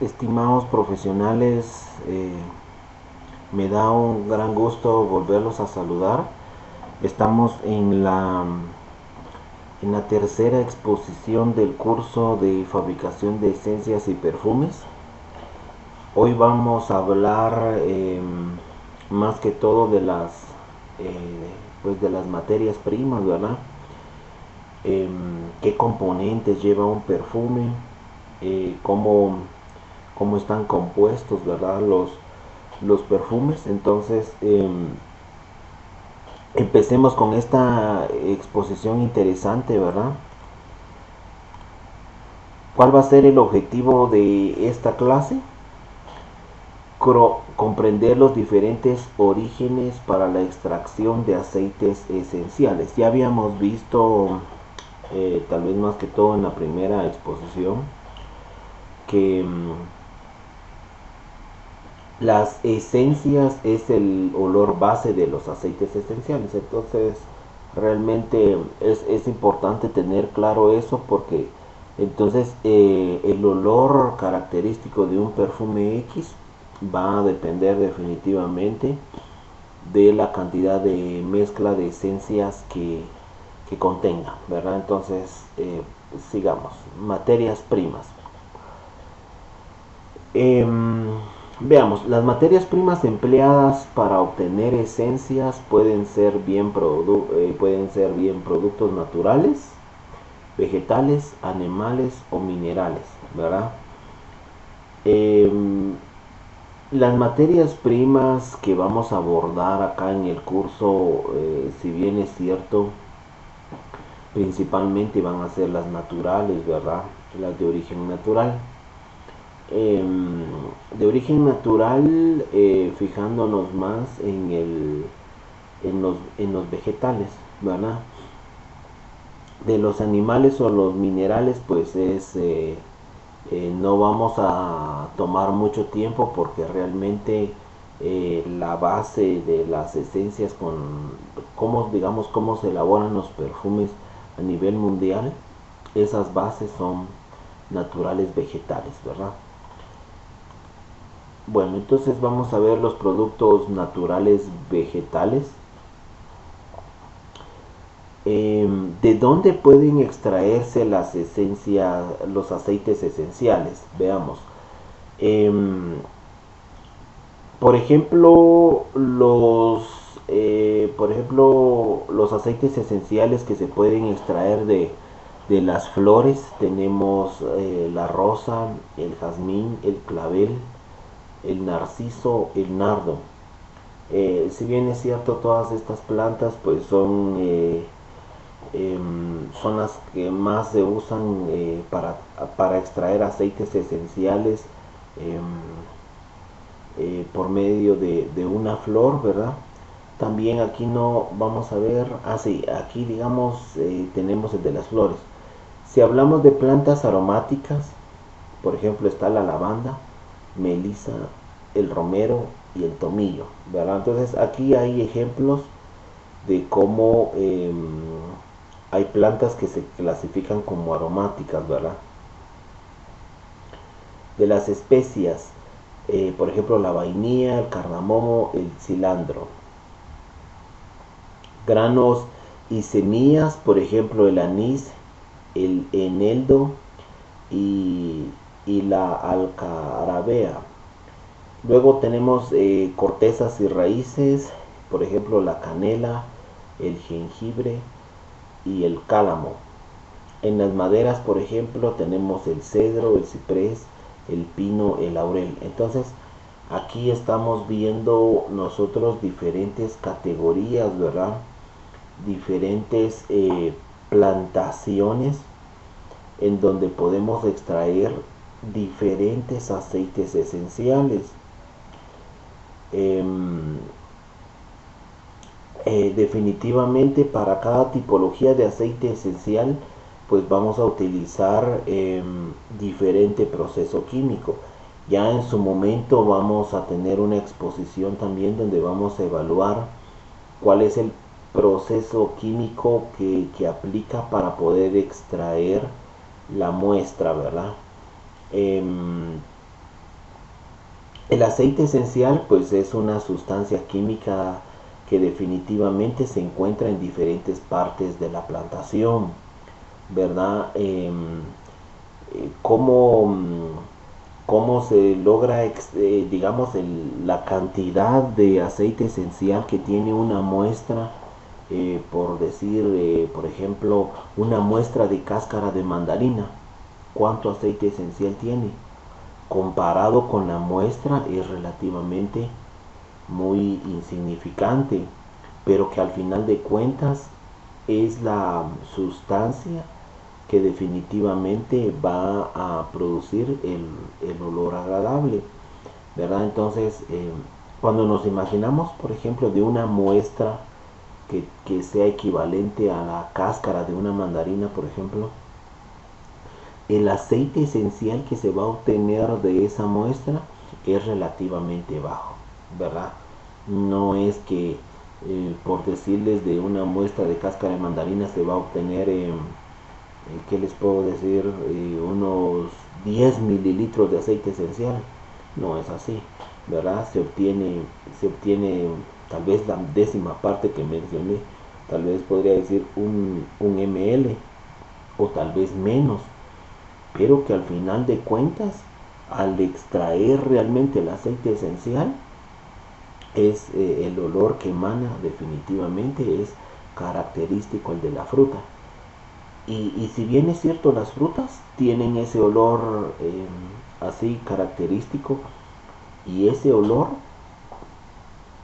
Estimados profesionales, me da un gran gusto volverlos a saludar. Estamos en la tercera exposición del curso de fabricación de esencias y perfumes. Hoy vamos a hablar más que todo de las materias primas, ¿verdad? Qué componentes lleva un perfume, cómo están compuestos, ¿verdad? Los perfumes. Entonces, empecemos con esta exposición interesante, ¿verdad? ¿Cuál va a ser el objetivo de esta clase? Comprender los diferentes orígenes para la extracción de aceites esenciales. Ya habíamos visto, tal vez más que todo en la primera exposición, que las esencias es el olor base de los aceites esenciales. Entonces realmente es importante tener claro eso, porque entonces el olor característico de un perfume X va a depender definitivamente de la cantidad de mezcla de esencias que contenga, ¿verdad? Entonces sigamos. Materias primas. Veamos, las materias primas empleadas para obtener esencias pueden ser bien productos naturales, vegetales, animales o minerales, ¿verdad? Em, las materias primas que vamos a abordar acá en el curso, si bien es cierto, principalmente van a ser las naturales, ¿verdad? Las de origen natural. De origen natural, fijándonos más en los vegetales, ¿verdad? De los animales o los minerales, pues no vamos a tomar mucho tiempo, porque realmente la base de las esencias, digamos, cómo se elaboran los perfumes a nivel mundial, esas bases son naturales vegetales, ¿verdad? Bueno, entonces vamos a ver los productos naturales vegetales. ¿De dónde pueden extraerse las esencias, los aceites esenciales? Veamos. Em, por ejemplo, los aceites esenciales que se pueden extraer de las flores, tenemos la rosa, el jazmín, el clavel, el narciso, el nardo. Si bien es cierto, todas estas plantas pues son las que más se usan para extraer aceites esenciales, eh, por medio de una flor, ¿verdad? También aquí no vamos a ver, sí, aquí digamos tenemos el de las flores. Si hablamos de plantas aromáticas, por ejemplo está la lavanda, melisa, el romero y el tomillo, ¿verdad? Entonces aquí hay ejemplos de cómo hay plantas que se clasifican como aromáticas, ¿verdad? De las especias, por ejemplo la vainilla, el cardamomo, el cilantro. Granos y semillas, por ejemplo el anís, el eneldo y, y la alcarabea. Luego tenemos cortezas y raíces, por ejemplo la canela, el jengibre y el cálamo. En las maderas, por ejemplo, tenemos el cedro, el ciprés, el pino, el laurel. Entonces, aquí estamos viendo nosotros diferentes categorías, ¿verdad? Diferentes plantaciones en donde podemos extraer diferentes aceites esenciales. Em, Definitivamente para cada tipología de aceite esencial pues vamos a utilizar diferente proceso químico. Ya en su momento vamos a tener una exposición también donde vamos a evaluar cuál es el proceso químico que aplica para poder extraer la muestra, ¿verdad? El aceite esencial pues es una sustancia química que definitivamente se encuentra en diferentes partes de la plantación, ¿verdad? ¿Cómo, cómo se logra, digamos, la cantidad de aceite esencial que tiene una muestra? Por decir, por ejemplo, una muestra de cáscara de mandarina, ¿cuánto aceite esencial tiene? Comparado con la muestra es relativamente muy insignificante, pero que al final de cuentas es la sustancia que definitivamente va a producir el olor agradable, ¿verdad? Entonces, cuando nos imaginamos, por ejemplo, de una muestra que sea equivalente a la cáscara de una mandarina, por ejemplo, el aceite esencial que se va a obtener de esa muestra es relativamente bajo, ¿verdad? No es que, por decirles, de una muestra de cáscara de mandarina se va a obtener, ¿qué les puedo decir? Unos 10 mililitros de aceite esencial. No es así, ¿verdad? Se obtiene tal vez la décima parte que mencioné, tal vez podría decir un ml o tal vez menos, pero que al final de cuentas, al extraer realmente el aceite esencial, es el olor que emana definitivamente es característico el de la fruta. Y si bien es cierto, las frutas tienen ese olor así característico, y ese olor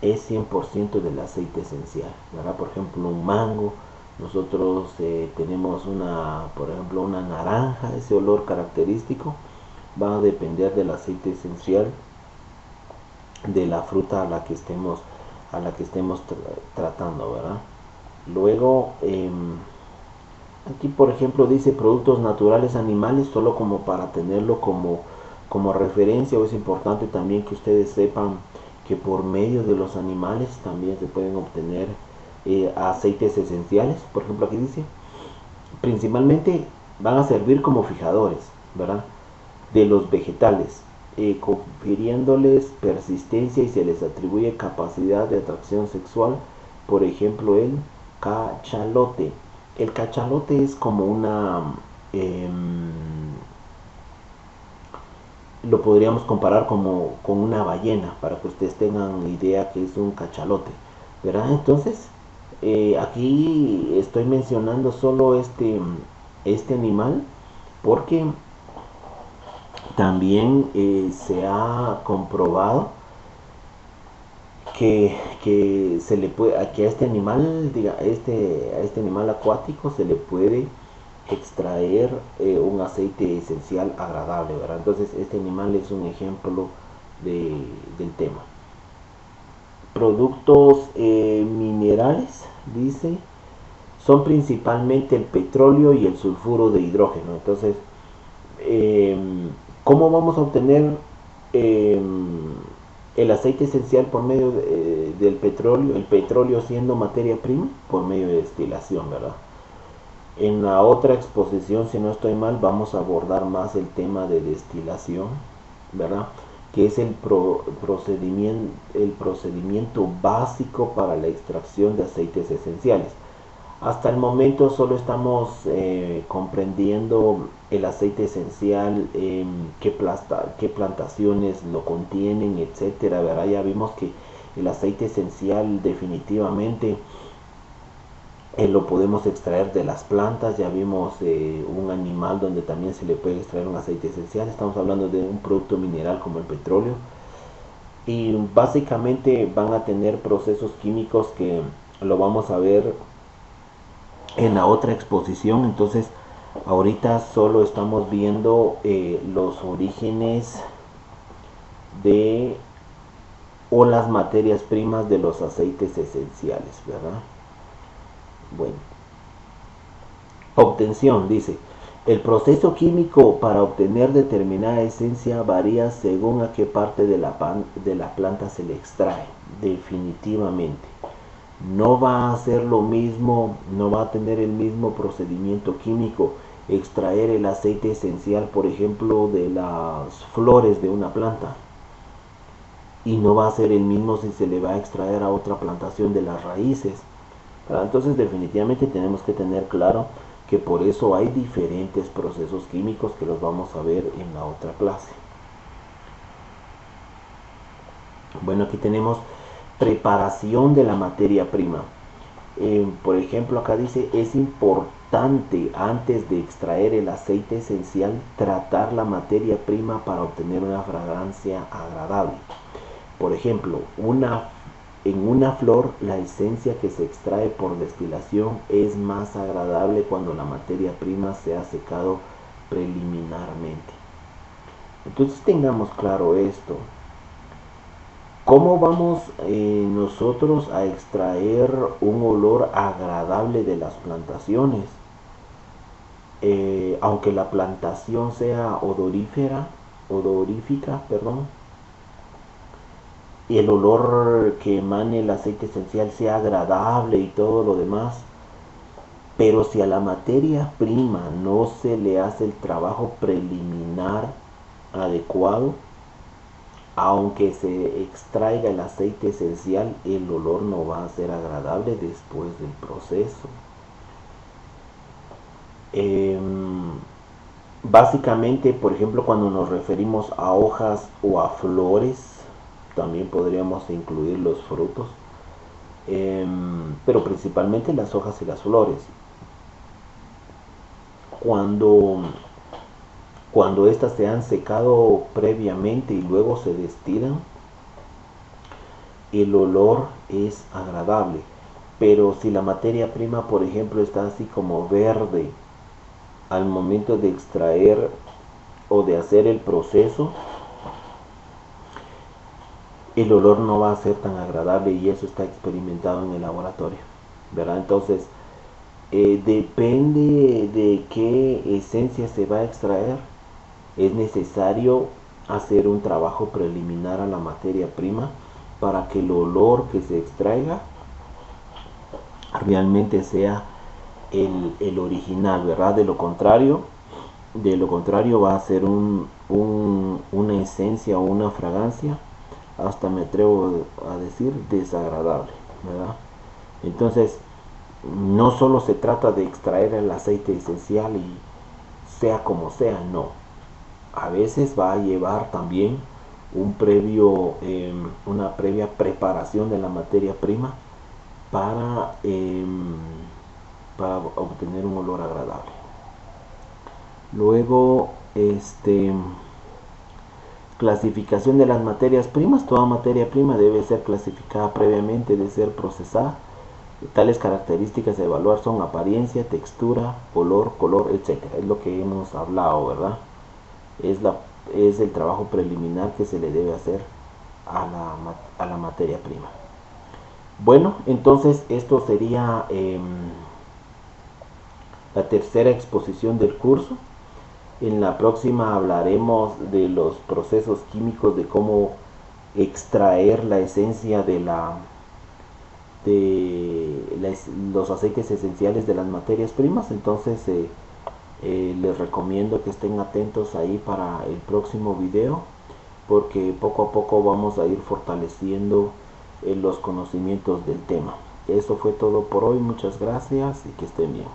es 100% del aceite esencial, ¿verdad? Por ejemplo, un mango, nosotros tenemos por ejemplo, una naranja, ese olor característico va a depender del aceite esencial de la fruta a la que estemos tratando, ¿verdad? Luego, aquí por ejemplo dice productos naturales animales, solo como para tenerlo como referencia. O es importante también que ustedes sepan que por medio de los animales también se pueden obtener aceites esenciales. Por ejemplo, aquí dice, principalmente van a servir como fijadores, ¿verdad? De los vegetales, confiriéndoles persistencia, y se les atribuye capacidad de atracción sexual. Por ejemplo, el cachalote. El cachalote es como eh, lo podríamos comparar como con una ballena, para que ustedes tengan idea que es un cachalote, ¿verdad? Entonces, aquí estoy mencionando solo este animal, porque también se ha comprobado que se le puede, que a este animal, a este animal acuático se le puede extraer un aceite esencial agradable, ¿verdad? Entonces este animal es un ejemplo del tema. Productos minerales, dice, son principalmente el petróleo y el sulfuro de hidrógeno. Entonces, eh, ¿cómo vamos a obtener eh, el aceite esencial por medio del petróleo? El petróleo siendo materia prima, por medio de destilación, ¿verdad? En la otra exposición, si no estoy mal, vamos a abordar más el tema de destilación, ¿verdad? Que es el procedimiento básico para la extracción de aceites esenciales. Hasta el momento solo estamos comprendiendo el aceite esencial, qué plantaciones lo contienen, etcétera, ¿verdad? Ya vimos que el aceite esencial definitivamente lo podemos extraer de las plantas. Ya vimos un animal donde también se le puede extraer un aceite esencial. Estamos hablando de un producto mineral como el petróleo, y básicamente van a tener procesos químicos que lo vamos a ver en la otra exposición. Entonces ahorita solo estamos viendo los orígenes de o las materias primas de los aceites esenciales, ¿verdad? Bueno, obtención, dice, el proceso químico para obtener determinada esencia varía según a qué parte de la planta se le extrae. Definitivamente no va a ser lo mismo, no va a tener el mismo procedimiento químico extraer el aceite esencial, por ejemplo, de las flores de una planta, y no va a ser el mismo si se le va a extraer a otra plantación de las raíces. Entonces definitivamente tenemos que tener claro que por eso hay diferentes procesos químicos que los vamos a ver en la otra clase. Bueno, aquí tenemos preparación de la materia prima. Por ejemplo, acá dice, es importante antes de extraer el aceite esencial tratar la materia prima para obtener una fragancia agradable. Por ejemplo, en una flor la esencia que se extrae por destilación es más agradable cuando la materia prima se ha secado preliminarmente. Entonces tengamos claro esto. ¿Cómo vamos nosotros a extraer un olor agradable de las plantaciones? Aunque la plantación sea odorífica, y el olor que emane el aceite esencial sea agradable y todo lo demás, pero si a la materia prima no se le hace el trabajo preliminar adecuado, aunque se extraiga el aceite esencial, el olor no va a ser agradable después del proceso. Básicamente, por ejemplo, cuando nos referimos a hojas o a flores, también podríamos incluir los frutos, pero principalmente las hojas y las flores. Cuando estas se han secado previamente y luego se destilan, el olor es agradable. Pero si la materia prima, por ejemplo, está así como verde al momento de extraer o de hacer el proceso, el olor no va a ser tan agradable, y eso está experimentado en el laboratorio, ¿verdad? Entonces, depende de qué esencia se va a extraer, es necesario hacer un trabajo preliminar a la materia prima para que el olor que se extraiga realmente sea el original, ¿verdad? De lo contrario va a ser una esencia o una fragancia, hasta me atrevo a decir desagradable, ¿verdad? Entonces, no solo se trata de extraer el aceite esencial y sea como sea, no. A veces va a llevar también una previa preparación de la materia prima para obtener un olor agradable. Luego, clasificación de las materias primas. Toda materia prima debe ser clasificada previamente de ser procesada. Tales características a evaluar son apariencia, textura, olor, color, etc. Es lo que hemos hablado, ¿verdad? Es el trabajo preliminar que se le debe hacer a la materia prima. Bueno, entonces esto sería la tercera exposición del curso. En la próxima hablaremos de los procesos químicos, de cómo extraer la esencia de los aceites esenciales de las materias primas. Entonces les recomiendo que estén atentos ahí para el próximo video, porque poco a poco vamos a ir fortaleciendo los conocimientos del tema. Eso fue todo por hoy, muchas gracias y que estén bien.